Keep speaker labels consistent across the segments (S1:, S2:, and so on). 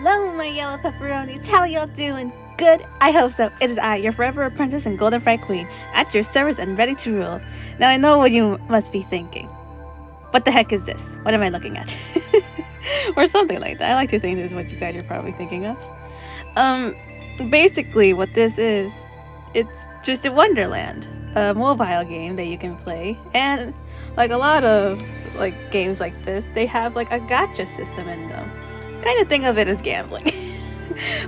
S1: Hello, my yellow pepperonis. How y'all doing? Good? I hope so. It is I, your forever apprentice and golden fried queen, at your service and ready to rule. Now I know what you must be thinking. What the heck is this? What am I looking at? Or something like that. I like to think this is what you guys are probably thinking of. Basically what this is, it's Twisted Wonderland, a mobile game that you can play, and like a lot of like games like this, they have like a gacha system in them. Kind of think of it as gambling.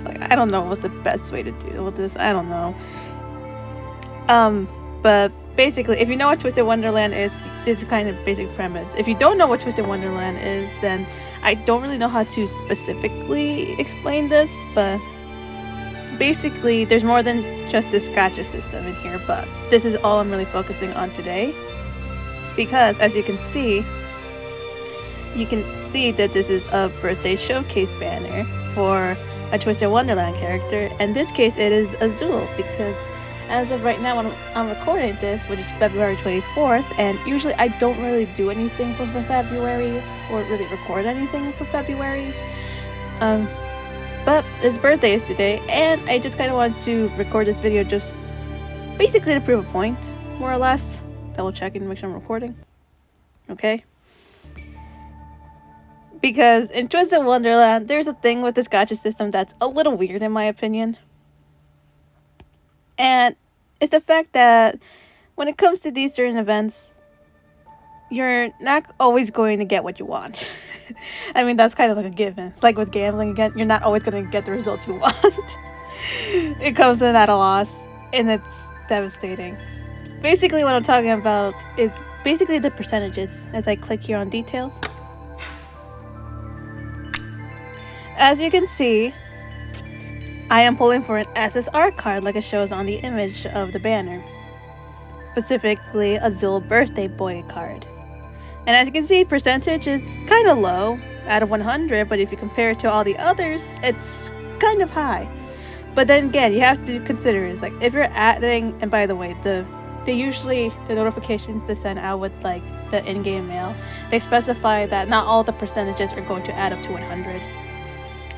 S1: Like, I don't know what's the best way to deal with this. I don't know. But basically, if you know what Twisted Wonderland is, this is kind of basic premise. If you don't know what Twisted Wonderland is, then I don't really know how to specifically explain this, but basically, there's more than just this gacha system in here, but this is all I'm really focusing on today. Because, as you can see that this is a birthday showcase banner for a Twisted Wonderland character. In this case, it is Azul, because as of right now, when I'm recording this, which is February 24th, and usually I don't really do anything for February, or really record anything for February. But his birthday is today, and I just kind of wanted to record this video just basically to prove a point, more or less. Double checking to make sure I'm recording. Okay. Because in Twisted Wonderland, there's a thing with this gacha system that's a little weird in my opinion. And it's the fact that when it comes to these certain events, you're not always going to get what you want. I mean, that's kind of like a given. It's like with gambling again, you're not always going to get the results you want. It comes in at a loss, and it's devastating. Basically, what I'm talking about is basically the percentages as I click here on details. As you can see, I am pulling for an SSR card like it shows on the image of the banner. Specifically, Azul birthday boy card. And as you can see, percentage is kind of low, out of 100, but if you compare it to all the others, it's kind of high. But then again, you have to consider is like if you're adding, and by the way, the notifications they send out with like the in-game mail, they specify that not all the percentages are going to add up to 100,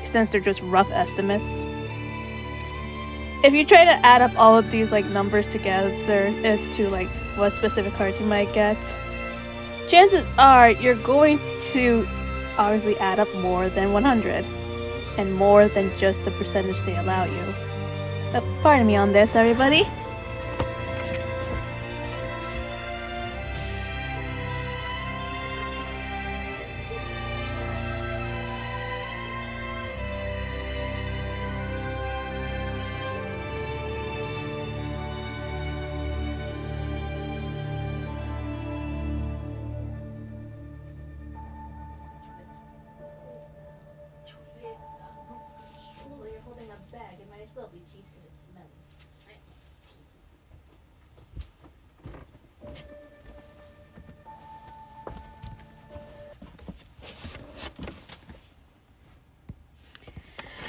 S1: since they're just rough estimates. If you try to add up all of these like numbers together as to like what specific cards you might get, chances are you're going to obviously add up more than 100 and more than just the percentage they allow you. But pardon me on this, everybody. You're holding a bag, it might as well be cheese because it's smelly.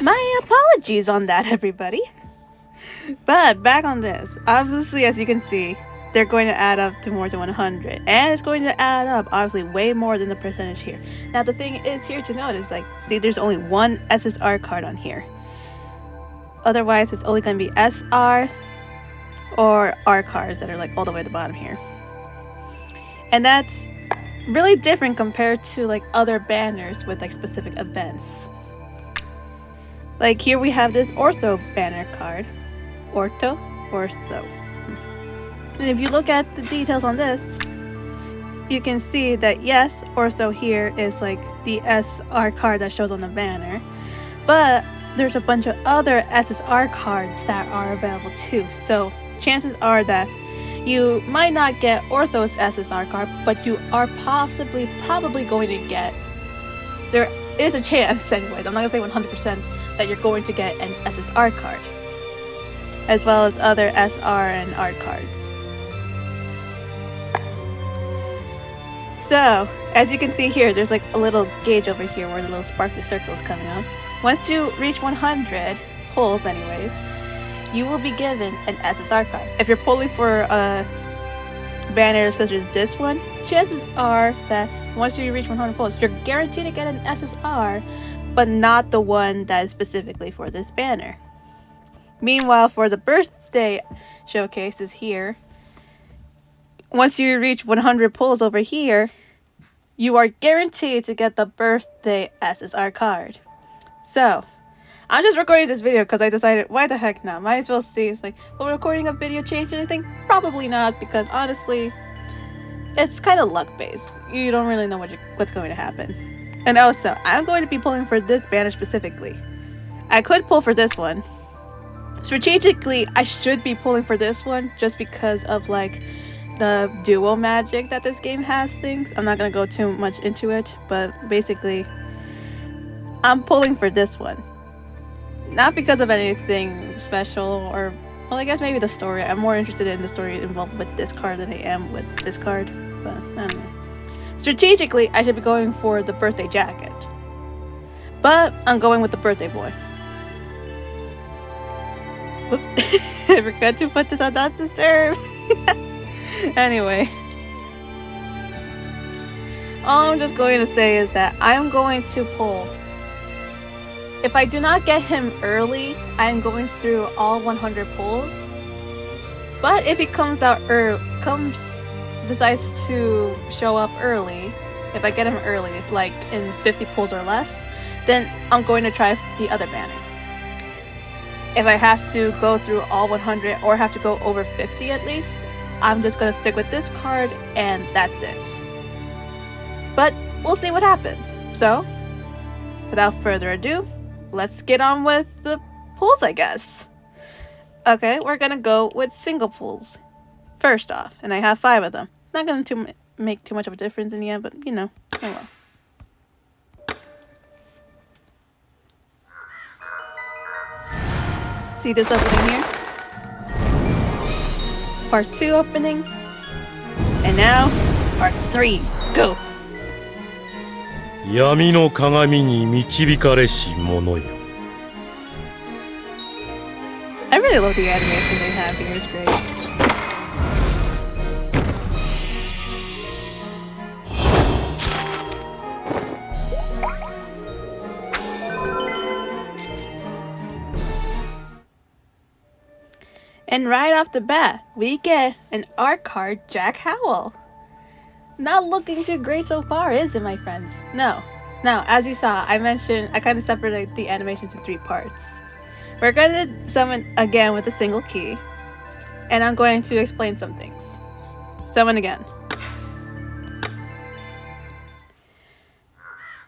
S1: My apologies on that, everybody. But back on this, obviously, as you can see, they're going to add up to more than 100, and it's going to add up obviously way more than the percentage here. Now the thing is here to note is like, see, there's only one SSR card on here. Otherwise, it's only going to be SR or R cards that are like all the way at the bottom here. And that's really different compared to like other banners with like specific events. Like here we have this Ortho banner card. Ortho. And if you look at the details on this, you can see that yes, Ortho here is like the SR card that shows on the banner. But there's a bunch of other SSR cards that are available too. So chances are that you might not get Ortho's SSR card, but you are probably going to get, there is a chance anyways, I'm not going to say 100%, that you're going to get an SSR card, as well as other SR and R cards. So, as you can see here, there's like a little gauge over here where the little sparkly circle is coming up. Once you reach 100 pulls anyways, you will be given an SSR card. If you're pulling for a banner such as this one, chances are that once you reach 100 pulls, you're guaranteed to get an SSR, but not the one that is specifically for this banner. Meanwhile, for the birthday showcases here, once you reach 100 pulls over here, you are guaranteed to get the birthday SSR card. So, I'm just recording this video because I decided, why the heck not? Might as well see. It's like, will recording a video change anything? Probably not, because honestly, it's kind of luck based. You don't really know what's going to happen. And also, I'm going to be pulling for this banner specifically. I could pull for this one. Strategically, I should be pulling for this one just because of like the duo magic that this game has things. I'm not going to go too much into it, but basically, I'm pulling for this one. Not because of anything special or, well, I guess maybe the story. I'm more interested in the story involved with this card than I am with this card, but I don't know. Strategically, I should be going for the birthday jacket, but I'm going with the birthday boy. Whoops, I forgot to put this on Not Disturb. Anyway, all I'm just going to say is that I'm going to pull. If I do not get him early, I'm going through all 100 pulls. But if he comes out decides to show up early, if I get him early, it's like in 50 pulls or less, then I'm going to try the other banner. If I have to go through all 100 or have to go over 50 at least, I'm just going to stick with this card and that's it. But we'll see what happens. So, without further ado, let's get on with the pulls, I guess. Okay, we're going to go with single pulls. First off, and I have 5 of them. Not going to make too much of a difference in the end, but you know, oh well. See this opening here? Part 2 opening. And now, part 3. Go!
S2: 闇の鏡に導かれし者よ。
S1: I really love the animation they have here, it's great. And right off the bat, we get an art card, Jack Howell. Not looking too great so far, is it, my friends? No. Now, as you saw, I kind of separated the animation into 3 parts. We're going to summon again with a single key, and I'm going to explain some things. Summon again.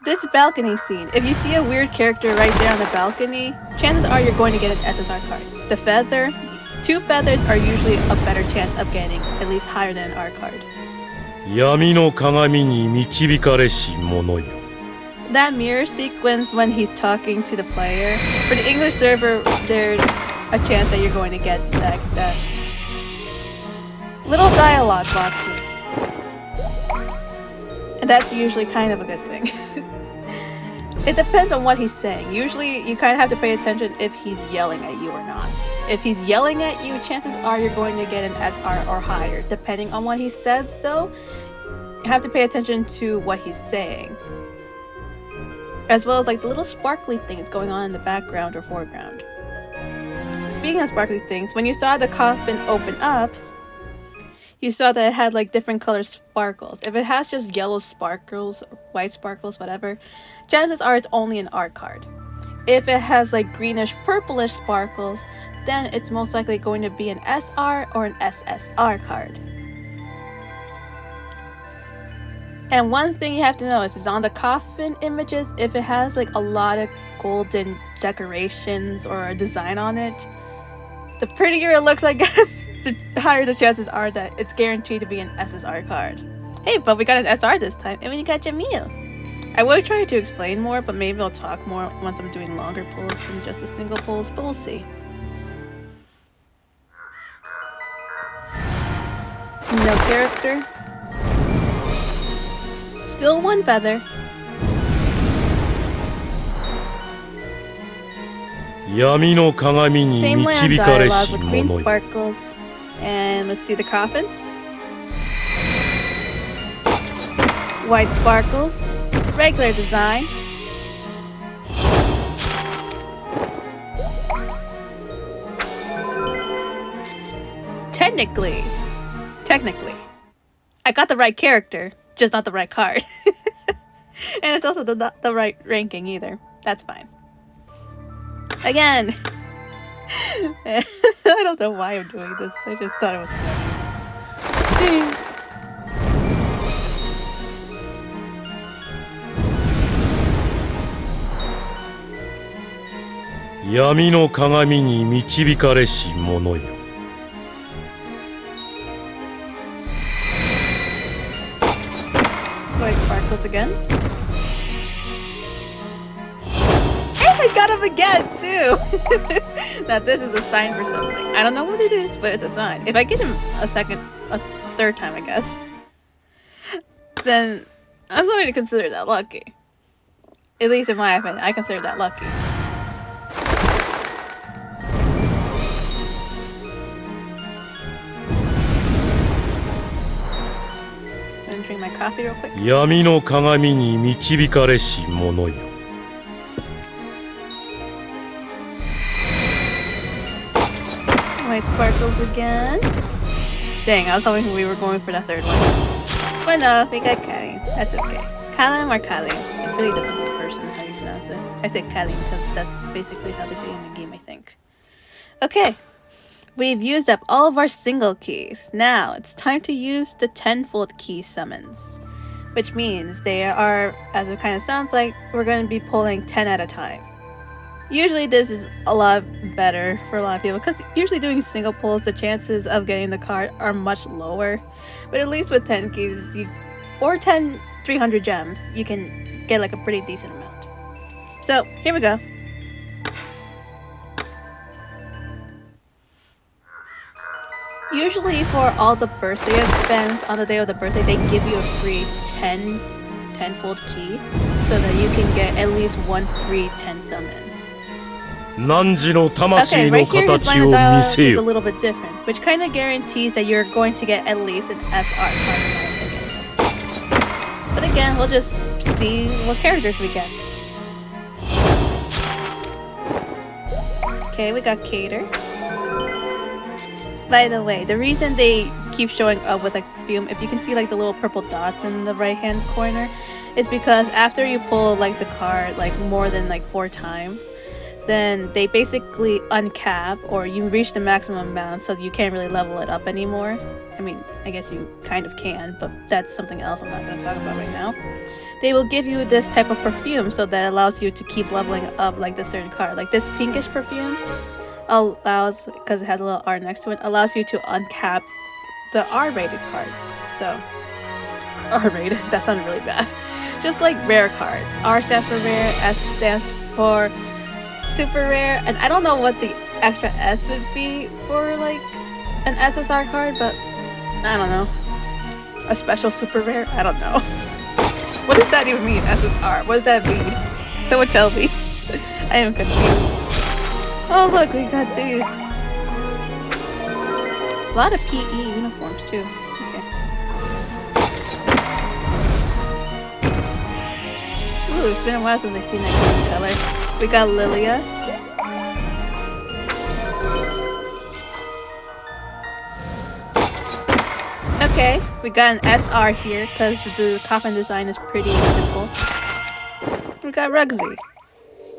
S1: This balcony scene, if you see a weird character right there on the balcony, chances are you're going to get an SSR card. The feather, 2 feathers are usually a better chance of getting at least higher than an R card.
S2: 闇の鏡に導かれし者よ。
S1: That mirror sequence when he's talking to the player, for the English server, there's a chance that you're going to get that little dialogue boxes. And that's usually kind of a good thing. It depends on what he's saying. Usually you kind of have to pay attention if he's yelling at you or not. If he's yelling at you, chances are you're going to get an SR or higher. Depending on what he says though, you have to pay attention to what he's saying. As well as like the little sparkly things going on in the background or foreground. Speaking of sparkly things, when you saw the coffin open up, you saw that it had like different color sparkles. If it has just yellow sparkles, white sparkles, whatever, chances are it's only an art card. If it has like greenish purplish sparkles, then it's most likely going to be an SR or an SSR card. And one thing you have to notice is on the coffin images, if it has like a lot of golden decorations or a design on it, the prettier it looks, I guess, the higher the chances are that it's guaranteed to be an SSR card. Hey, but we got an SR this time, and we got Jamil. I will try to explain more, but maybe I'll talk more once I'm doing longer pulls than just the single pulls, but we'll see. No character. Still 1 feather. Same way on dialogue with green sparkles. And let's see the coffin. White sparkles. Regular design. technically, I got the right character, just not the right card. And it's also not the right ranking either. That's fine. Again. I don't know why I'm doing this. I just thought it was funny.
S2: 闇の鏡に導かれし者よ。
S1: White sparkles again. And I got him again too. Now this is a sign for something. I don't know what it is, but it's a sign. If I get him a third time, I guess, then I'm going to consider that lucky. At least in my opinion, I consider that lucky. Drink my coffee real quick.
S2: 闇の鏡に導かれし者よ。
S1: White sparkles again. Dang, I was hoping we were going for that third one. But no, we got Kalim. That's okay. Kalim or Kalim. It really depends on the person, how you pronounce it. I say Kalim because that's basically how they say it in the game, I think. Okay. We've used up all of our single keys. Now, it's time to use the tenfold key summons. Which means they are, as it kind of sounds like, we're going to be pulling 10 at a time. Usually this is a lot better for a lot of people, because usually doing single pulls, the chances of getting the card are much lower. But at least with 10 keys, or 10 300 gems, you can get like a pretty decent amount. So, here we go. Usually for all the birthday events on the day of the birthday, they give you a free 10-fold key so that you can get at least one free 10 summon. Okay, right here his line of dialogue is a little bit different, which kind of guarantees that you're going to get at least an SR card in my opinion. But again, we'll just see what characters we get. Okay, we got Cater. By the way, the reason they keep showing up with like perfume, if you can see like the little purple dots in the right hand corner, is because after you pull like the card like more than like 4 times, then they basically uncap, or you reach the maximum amount, so you can't really level it up anymore. I mean, I guess you kind of can, but that's something else I'm not going to talk about right now. They will give you this type of perfume so that allows you to keep leveling up like the certain card. Like this pinkish perfume allows, because it has a little R next to it, allows you to uncap the R-rated cards. So, R-rated, that sounded really bad. Just like rare cards. R stands for rare, S stands for super rare, and I don't know what the extra S would be for like an SSR card, but I don't know. A special super rare? I don't know. What does that even mean, SSR? What does that mean? Someone tell me. I am confused. Oh look, we got these. A lot of PE uniforms too. Okay. Ooh, it's been a while since I've seen that green color. We got Lilia. Okay, we got an SR here because the coffin design is pretty simple. We got Rugsy.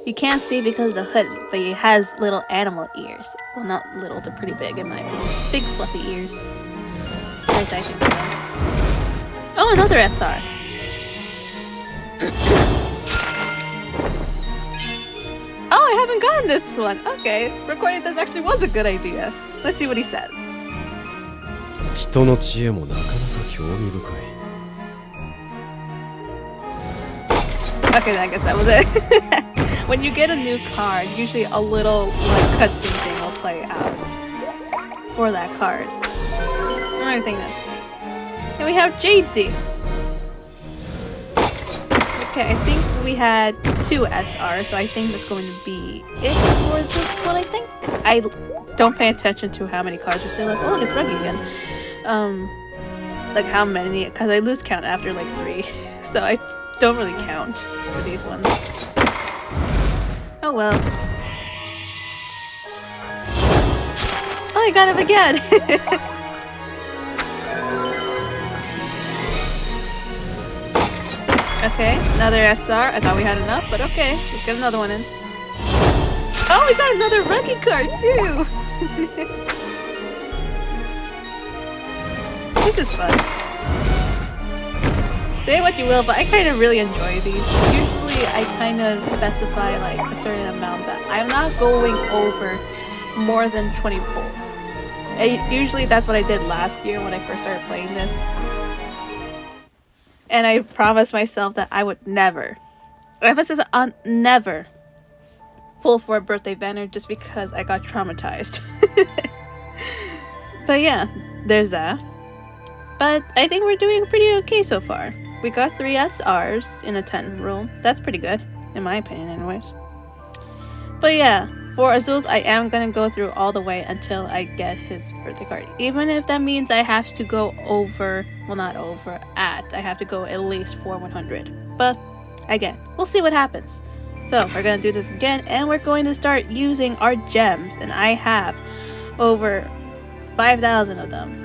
S1: You can't see because of the hood, but he has little animal ears. Well, not little, they're pretty big in my opinion. Big fluffy ears. Nice, I think. Oh, another SR. Oh, I haven't gotten this one. Okay, recording this actually was a good idea. Let's see what he says.
S3: 人の知恵もなかなか興味深い。
S1: Okay, I guess that was it. When you get a new card, usually a little like cutscene thing will play out for that card. I think that's it. And we have Jadesy. Okay, I think we had 2 SRs, so I think that's going to be it for this one, I think. I don't pay attention to how many cards are still like, oh look, it's Ruggy again. Like how many, because I lose count after like 3, so I don't really count for these ones. Oh well. Oh, I got him again! Okay, another SR. I thought we had enough, but okay. Let's get another one in. Oh, we got another rookie card too! This is fun. Say what you will, but I kind of really enjoy these. Usually I kind of specify like a certain amount that I'm not going over more than 20 pulls. Usually that's what I did last year when I first started playing this. And I promised myself that I would never, emphasis on never, pull for a birthday banner just because I got traumatized. But yeah, there's that. But I think we're doing pretty okay so far. We got 3 SRs in a 10 roll. That's pretty good, in my opinion anyways. But yeah, for Azul's, I am gonna go through all the way until I get his birthday card. Even if that means I have to go over, well not over, I have to go at least for 100. But again, we'll see what happens. So we're gonna do this again, and we're going to start using our gems. And I have over 5,000 of them.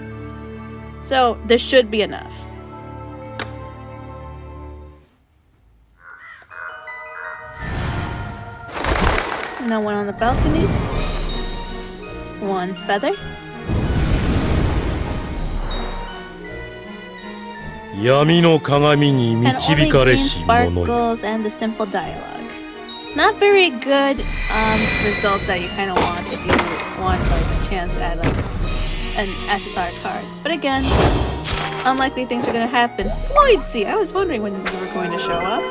S1: So this should be enough. Now one on the balcony. 1 feather.
S2: 闇の鏡に
S1: And
S2: 導
S1: only
S2: か
S1: green
S2: れし者よ
S1: sparkles and the simple dialogue. Not very good results that you kind of want if you want like a chance at like an SSR card. But again, unlikely things are gonna happen. Floyd C. I was wondering when you were going to show up.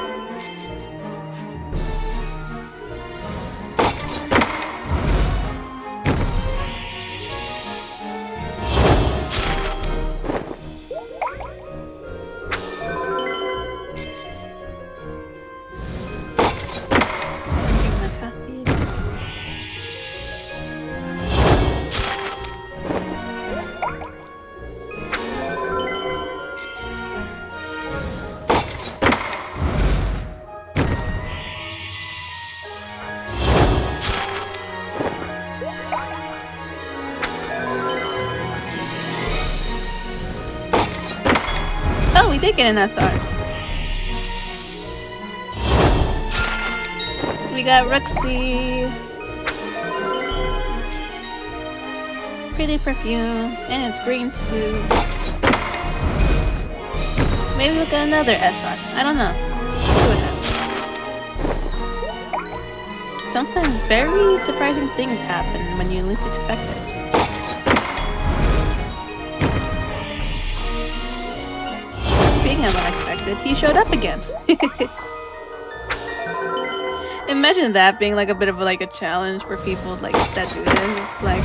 S1: Oh, we did get an SR. We got Roxy. Pretty perfume. And it's green too. Maybe we'll get another SR. I don't know. Let's see what happens. Sometimes very surprising things happen when you least expect it. Speaking of unexpected, he showed up again. Imagine that being like a bit of like a challenge for people like that do this. It's like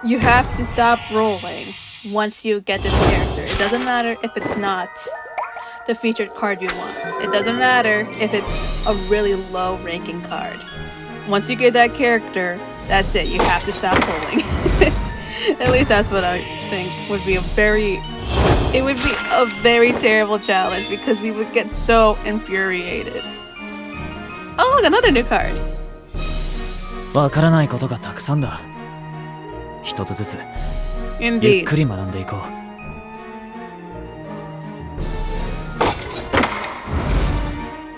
S1: you have to stop rolling once you get this character. It doesn't matter if it's not the featured card you want. It doesn't matter if it's a really low ranking card. Once you get that character, that's it. You have to stop rolling. At least that's what I think would be it would be a very terrible challenge because we would get so infuriated. Oh, look, another new card.
S4: わからないことがたくさんだ。一つずつゆっ
S1: Indeed.
S4: くり学んでいこう。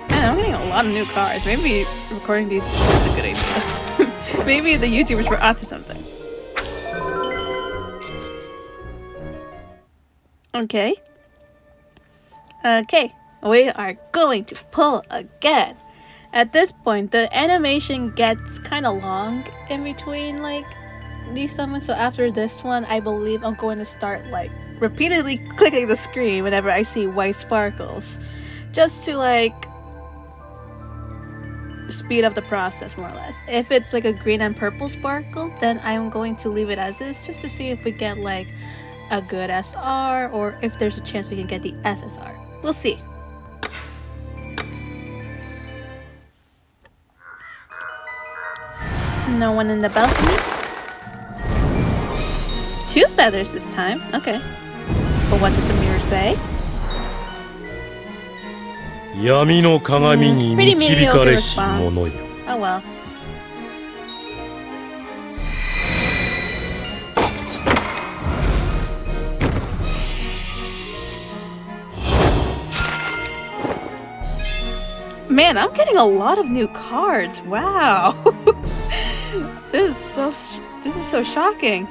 S1: Man, I'm getting a lot of new cards. Maybe recording these is a good idea. Maybe the YouTubers were onto something. Okay. Okay. We are going to pull again. At this point, the animation gets kind of long in between like these summons. So after this one, I believe I'm going to start like repeatedly clicking the screen whenever I see white sparkles, just to like speed up the process more or less. If it's like a green and purple sparkle, then I'm going to leave it as is just to see if we get like a good SR or if there's a chance we can get the SSR. We'll see. No one in the balcony. 2 feathers this time. Okay. But what does the mirror say?
S2: 闇の鏡に
S1: Pretty
S2: 導か
S1: mediocre
S2: れし
S1: response.
S2: 者よ
S1: Oh well. Man, I'm getting a lot of new cards. Wow. This is so shocking.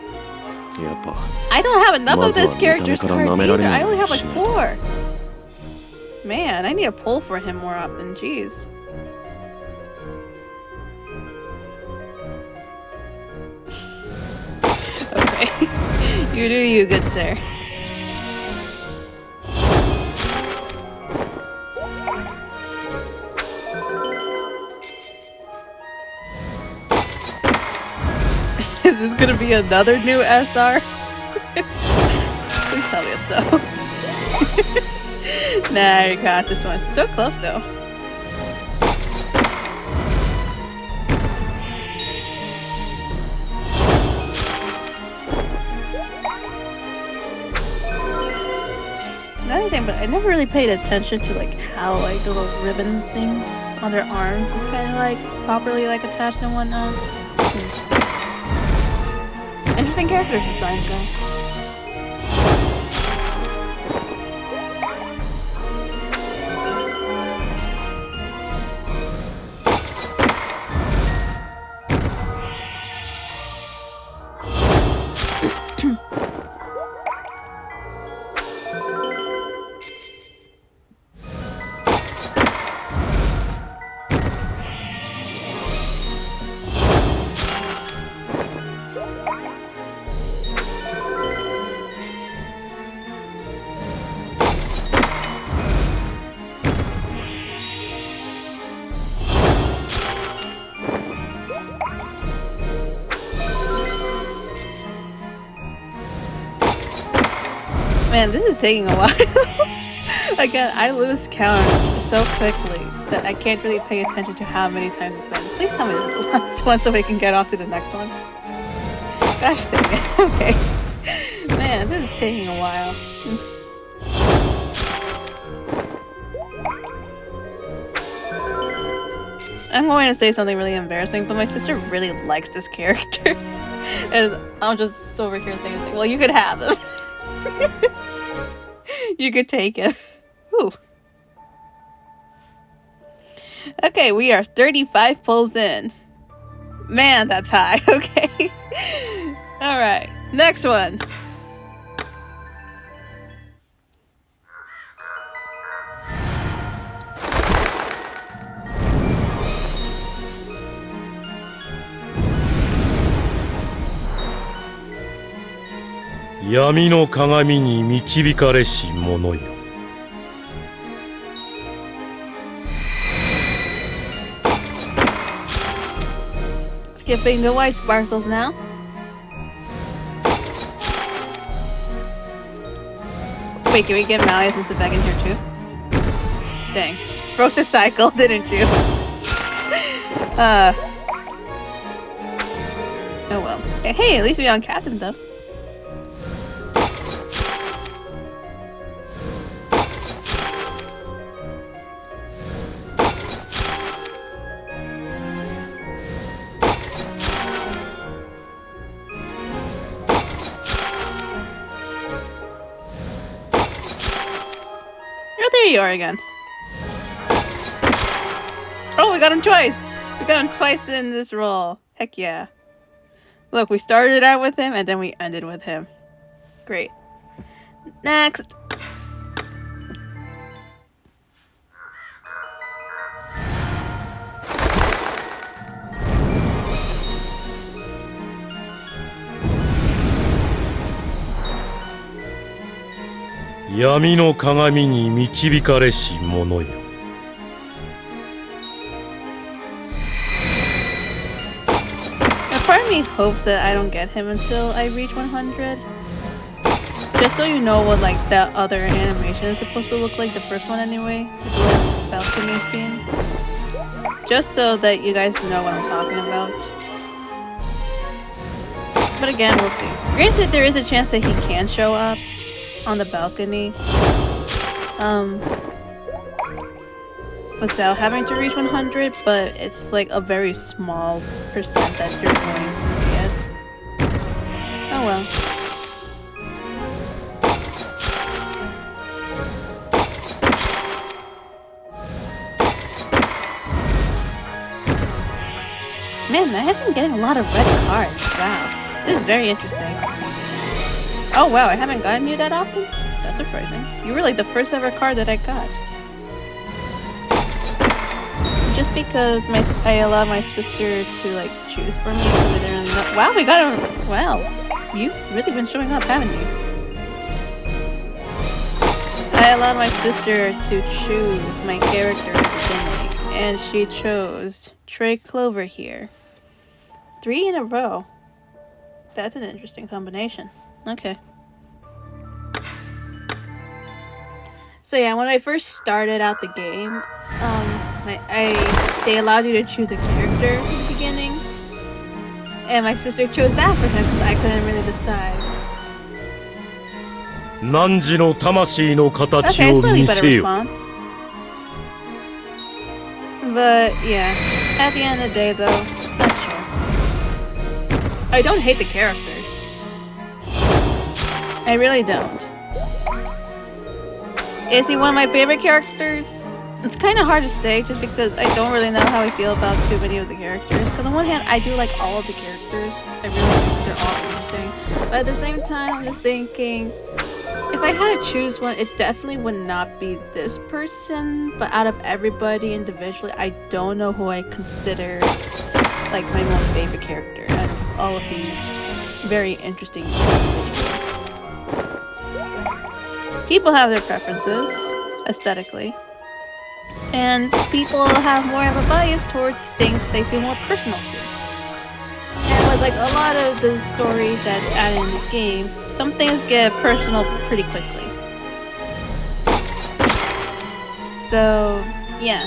S3: やっぱ
S1: I don't have enough of this character's cards
S3: まずは見た目から舐めら
S1: either.
S3: れない
S1: I
S3: よう
S1: only
S3: に
S1: have like
S3: しないと
S1: 4. Man, I need to pull for him more often. Jeez. Okay. You do you, good sir. Is this gonna be another new SR? Please tell me it's so. Nah, you got this one. So close though. Another thing, but I never really paid attention to like how like the little ribbon things on their arms is kind of like properly like attached and whatnot. Interesting character designs though. Man, this is taking a while. Again, I lose count so quickly that I can't really pay attention to how many times it's been. Please tell me this is the last one so we can get on to the next one. Gosh dang it. Okay. Man, this is taking a while. I'm going to say something really embarrassing, but my sister really likes this character. And I'm just over here thinking, well, you could have him. You could take it. Ooh. Okay, we are 35 pulls in. Man, that's high. Okay. Alright, next one.
S2: Yami no kagami ni michibikare shi mono yo.
S1: Skipping the white sparkles now. Wait, can we get Malleus and sit back in here too? Dang. Broke the cycle, didn't you? Oh well. Hey, at least we on Captain though. There you are again. Oh, we got him twice! We got him twice in this roll. Heck yeah. Look, we started out with him and then we ended with him. Great. Next!
S2: Yami no kagami ni michibikare shi mono yo.
S1: Part of me hopes that I don't get him until I reach 100. Just so you know what like that other animation is supposed to look like, the first one anyway. The little balcony scene. Just so that you guys know what I'm talking about. But again, we'll see. Granted, there is a chance that he can show up on the balcony without having to reach 100, but it's like a very small percent that you're going to see it. Oh well. Man, I have been getting a lot of red cards. Wow. This is very interesting. Oh wow, I haven't gotten you that often? That's surprising. You were like the first ever card that I got. Just because I allowed my sister to like choose for me because I didn't know. Wow, we got him. Wow, you've really been showing up, haven't you? I allowed my sister to choose my character at the beginning, and she chose Trey Clover here. 3 in a row. That's an interesting combination. Okay. So yeah, when I first started out the game, they allowed you to choose a character in the beginning, and my sister chose that for him because I couldn't really decide.
S2: 汝の魂の
S1: Okay,
S2: 形
S1: I
S2: を
S1: slightly
S2: 見
S1: better
S2: せよ。
S1: response. But yeah, at the end of the day though, not sure. I don't hate the character. I really don't. Is he one of my favorite characters? It's kind of hard to say just because I don't really know how I feel about too many of the characters. Because on one hand, I do like all of the characters. I really think they're all interesting. But at the same time, I'm just thinking, if I had to choose one, it definitely would not be this person. But out of everybody individually, I don't know who I consider like my most favorite character out of all of these very interesting individuals. People have their preferences, aesthetically. And people have more of a bias towards things they feel more personal to. And with like a lot of the story that's added in this game, some things get personal pretty quickly. So, yeah.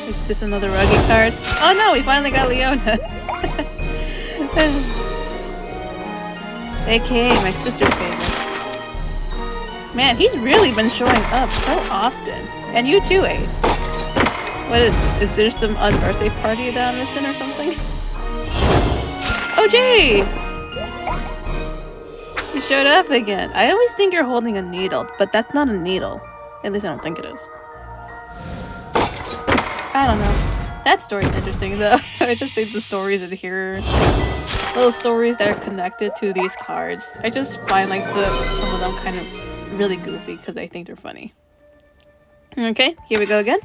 S1: Is this another Ruggy card? Oh no, we finally got Leona! AKA my sister's favorite. Man, he's really been showing up so often. And you too, Ace. What is there some unbirthday party that I'm missing or something? Oh, Jay! You showed up again. I always think you're holding a needle, but that's not a needle. At least I don't think it is. I don't know. That story's interesting though. I just think the stories in here, little stories that are connected to these cards, I just find like some of them kind of really goofy because I think they're funny. Okay, here we go again.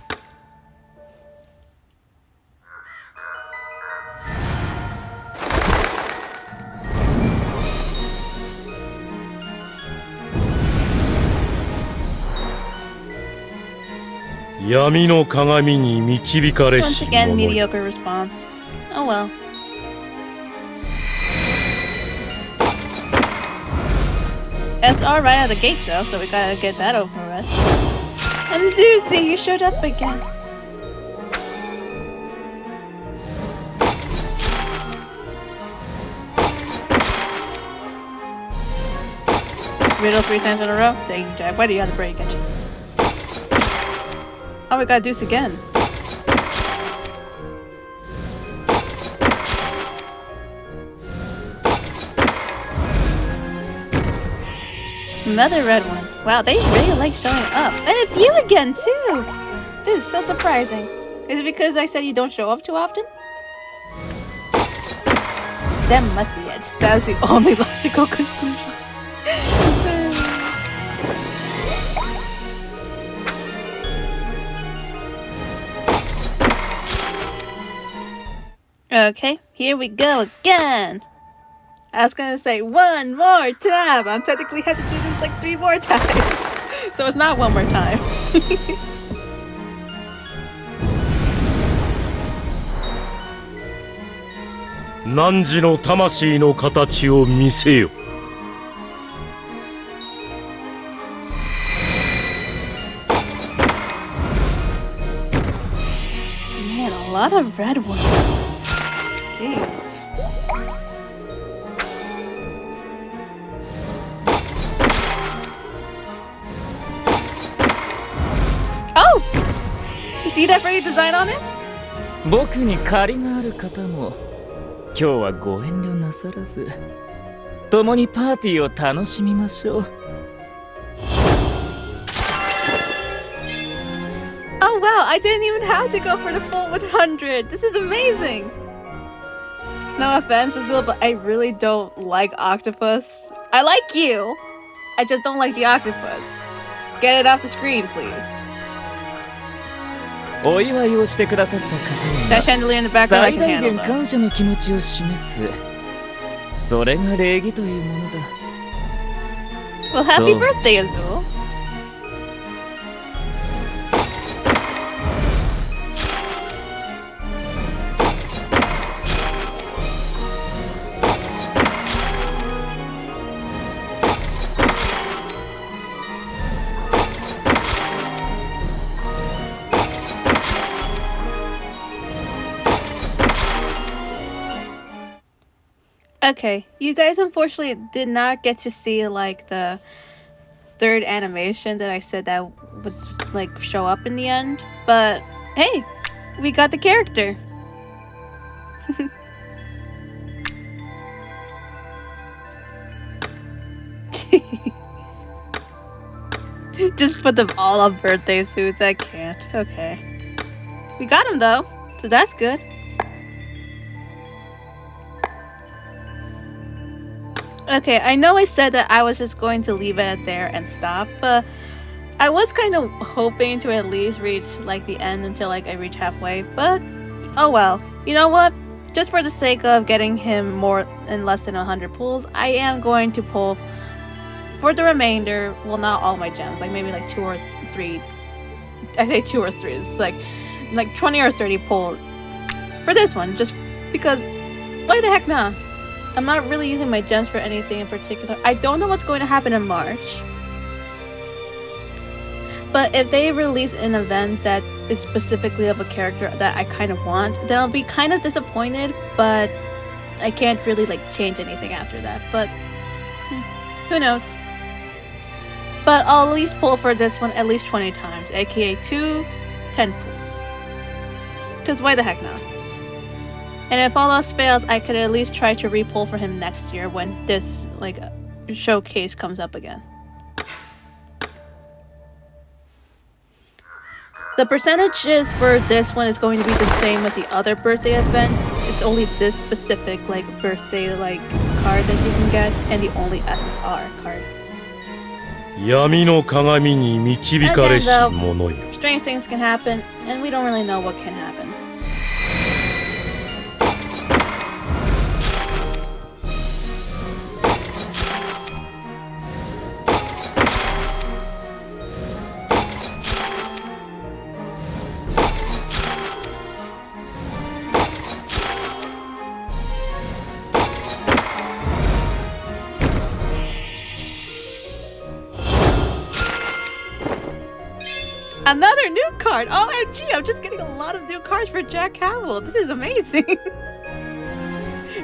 S2: 闇の鏡に導かれ
S1: Once
S2: し
S1: again,
S2: 者よ。
S1: mediocre response. Oh well. It's alright out of the gate though, so we gotta get that over with. And Doozy, you showed up again. Riddle 3 times in a row? Dang, Jack, why do you have to break it? Oh, we got Deuce again. Another red one. Wow, they really like showing up. And it's you again, too! This is so surprising. Is it because I said you don't show up too often? That must be it. That's the only logical conclusion. Okay, here we go again. I was gonna say one more time. I'm technically have to do this like 3 more times. So it's not one more time.
S2: 汝の魂の形を見せよ。
S1: Man, a lot of red ones. Jeez. Oh! You see that pretty design on it?
S4: 僕に借りがある方も今日はご遠慮なさらず共にパーティーを楽しみましょう。
S1: Oh wow, I didn't even have to go for the full 100. This is amazing. No offense, Azul, but I really don't like octopus. I like you. I just don't like the octopus. Get it off the screen, please.
S4: お祝いをしてくださった方
S1: That
S4: に
S1: chandelier in the
S4: は
S1: background, I
S4: 最
S1: can
S4: 大
S1: handle
S4: 限
S1: though.
S4: 感謝の気持ちを示す。それが礼儀というものだ。
S1: Well, happy
S4: So-
S1: birthday, Azul. Okay, you guys unfortunately did not get to see like the third animation that I said that would like show up in the end, but hey, we got the character. Just put them all on birthday suits. I can't. Okay. We got him though, so that's good. Okay, I know I said that I was just going to leave it there and stop, but I was kind of hoping to at least reach like the end until like I reach halfway, but oh well. You know what? Just for the sake of getting him more in less than 100 pulls, I am going to pull for the remainder, well not all my gems, like maybe like 2 or 3. I say 2 or 3, it's like 20 or 30 pulls for this one, just because why the heck not? I'm not really using my gems for anything in particular. I don't know what's going to happen in March. But if they release an event that is specifically of a character that I kind of want, then I'll be kind of disappointed, but I can't really like change anything after that. But who knows? But I'll at least pull for this one at least 20 times, aka 2 10 pulls. Because why the heck not? And if all else fails, I could at least try to re-pull for him next year when this like showcase comes up again. The percentages for this one is going to be the same with the other birthday event. It's only this specific like birthday like card that you can get, and the only SSR card.
S2: 闇の鏡に導かれし者よ。
S1: Strange things can happen, and we don't really know what can happen. Another new card! OMG, I'm just getting a lot of new cards for Jack Howell. This is amazing.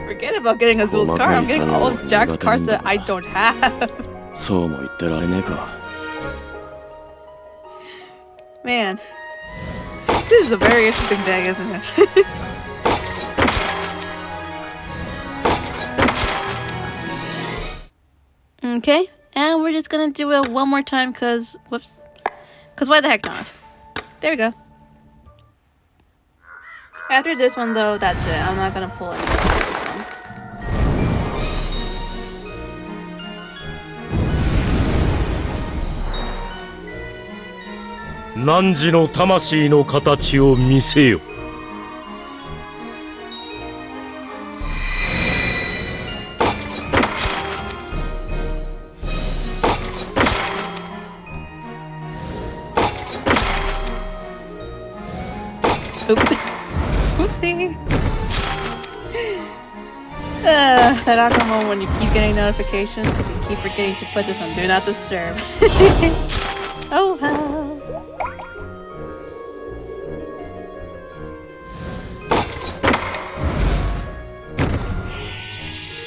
S1: Forget about getting Azul's card. I'm getting all of Jack's cards that I don't have.
S3: そうも言ってられねえか。
S1: Man. This is a very interesting day, isn't it? Okay, and we're just gonna do it one more time cause whoops. Cause why the heck not? There we go. After this one though, that's it. I'm not gonna pull anything for this one.
S2: 汝の魂の形を見せよ。
S1: Oopsie. That awkward moment when you keep getting notifications because you keep forgetting to put this on Do Not Disturb. Oh well.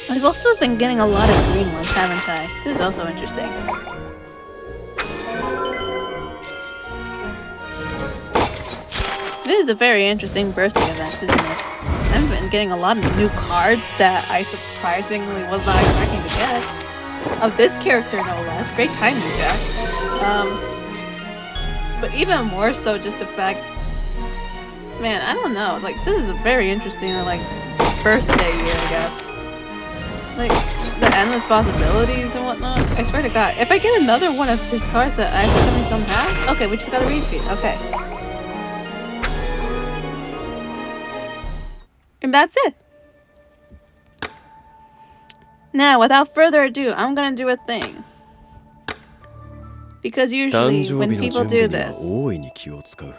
S1: I've also been getting a lot of green ones, haven't I? This is also interesting. This is a very interesting birthday event, isn't it? I've been getting a lot of new cards that I surprisingly was not expecting to get. Of this character, no less. Great timing, Jack. But even more so just the fact Man, I don't know. Like, this is a very interesting, like, birthday year, I guess. Like, the endless possibilities and whatnot. I swear to God, if I get another one of his cards that I for some reason don't have, okay, we just got a repeat. Okay. And that's it. Now, without further ado, I'm gonna do a thing. Because
S3: 誕
S1: usually
S3: 生
S1: when
S3: 日の
S1: people
S3: 準備
S1: do
S3: には
S1: this,
S3: 大いに気を使う。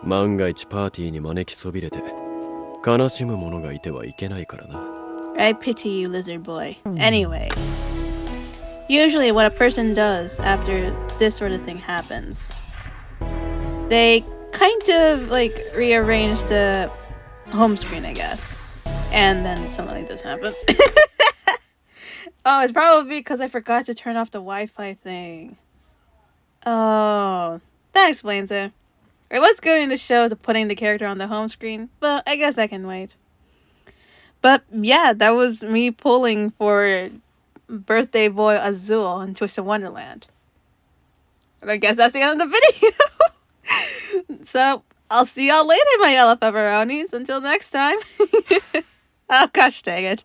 S3: 万が一パーティーに招きそびれて悲しむ者がいてはいけないからな。
S1: I pity you, lizard boy. Anyway, usually what a person does after this sort of thing happens, they kind of like rearrange the home screen, I guess. And then something like this happens. Oh, it's probably because I forgot to turn off the Wi-Fi thing. Oh, that explains it. I was going to show to putting the character on the home screen, but I guess I can wait. But yeah, that was me pulling for birthday boy Azul in Twisted Wonderland. And I guess that's the end of the video. So I'll see y'all later, my yellow pepperonis. Until next time. Oh gosh dang it.